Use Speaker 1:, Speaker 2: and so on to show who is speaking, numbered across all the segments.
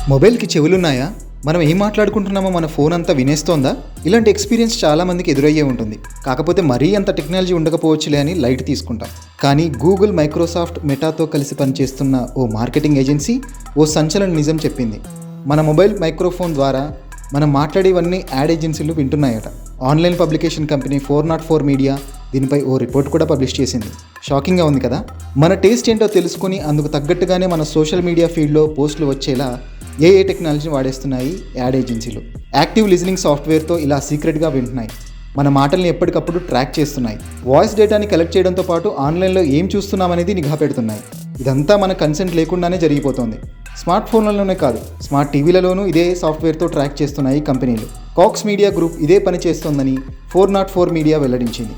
Speaker 1: మొబైల్కి చెవులున్నాయా? మనం ఏం మాట్లాడుకుంటున్నామో మన ఫోన్ అంతా వినేస్తోందా? ఇలాంటి ఎక్స్పీరియన్స్ చాలామందికి ఎదురయ్యే ఉంటుంది. కాకపోతే మరీ అంత టెక్నాలజీ ఉండకపోవచ్చులే అని లైట్ తీసుకుంటాం. కానీ గూగుల్, మైక్రోసాఫ్ట్, మెటాతో కలిసి పనిచేస్తున్న ఓ మార్కెటింగ్ ఏజెన్సీ ఓ సంచలన నిజం చెప్పింది. మన మొబైల్ మైక్రోఫోన్ ద్వారా మనం మాట్లాడేవన్నీ యాడ్ ఏజెన్సీలు వింటున్నాయట. ఆన్లైన్ పబ్లికేషన్ కంపెనీ 404 మీడియా దీనిపై ఓ రిపోర్ట్ కూడా పబ్లిష్ చేసింది. షాకింగ్గా ఉంది కదా? మన టేస్ట్ ఏంటో తెలుసుకుని అందుకు తగ్గట్టుగానే మన సోషల్ మీడియా ఫీడ్లో పోస్టులు వచ్చేలా ఏ టెక్నాలజీని వాడేస్తున్నాయి యాడ్ ఏజెన్సీలు. యాక్టివ్ లిజనింగ్ సాఫ్ట్వేర్తో ఇలా సీక్రెట్గా వింటున్నాయి. మన మాటల్ని ఎప్పటికప్పుడు ట్రాక్ చేస్తున్నాయి. వాయిస్ డేటాని కలెక్ట్ చేయడంతో పాటు ఆన్లైన్లో ఏం చూస్తున్నామనేది నిఘా పెడుతున్నాయి. ఇదంతా మన కన్సెంట్ లేకుండానే జరిగిపోతుంది. స్మార్ట్ ఫోన్లలోనే కాదు, స్మార్ట్ టీవీలలోనూ ఇదే సాఫ్ట్వేర్తో ట్రాక్ చేస్తున్నాయి కంపెనీలు. కాక్స్ మీడియా గ్రూప్ ఇదే పని చేస్తోందని 404 మీడియా వెల్లడించింది.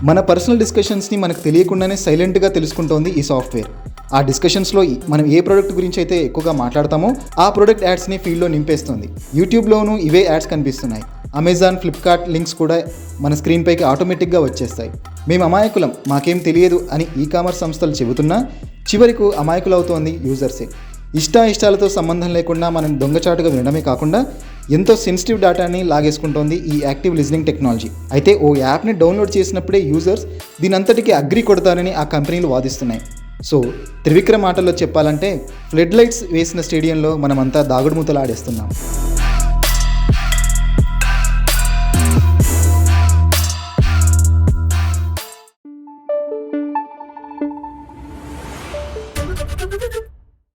Speaker 1: మన పర్సనల్ డిస్కషన్స్ని మనకు తెలియకుండానే సైలెంట్గా తెలుసుకుంటోంది ఈ సాఫ్ట్వేర్. ఆ డిస్కషన్స్లో మనం ఏ ప్రోడక్ట్ గురించి అయితే ఎక్కువగా మాట్లాడతామో ఆ ప్రోడక్ట్ యాడ్స్ని ఫీల్డ్లో నింపేస్తుంది. యూట్యూబ్లోనూ ఇవే యాడ్స్ కనిపిస్తున్నాయి. అమెజాన్, ఫ్లిప్కార్ట్ లింక్స్ కూడా మన స్క్రీన్ పైకి ఆటోమేటిక్గా వచ్చేస్తాయి. మేము అమాయకులం, మాకేం తెలియదు అని ఈ-కామర్స్ సంస్థలు చెబుతున్నా చివరకు అమాయకులవుతోంది యూజర్సే. ఇష్టాలతో సంబంధం లేకుండా మనం దొంగచాటుగా వినడమే కాకుండా ఎంతో సెన్సిటివ్ డేటాని లాగేసుకుంటోంది ఈ యాక్టివ్ లిజనింగ్ టెక్నాలజీ. అయితే ఓ యాప్ని డౌన్లోడ్ చేసినప్పుడే యూజర్స్ దీనంతటికీ అగ్రి కొడతారని ఆ కంపెనీలు వాదిస్తున్నాయి. సో త్రివిక్రమ్ మాటల్లో చెప్పాలంటే ఫ్లడ్ లైట్స్ వేసిన స్టేడియంలో మనమంతా దాగుడుమూతలు ఆడేస్తున్నాం.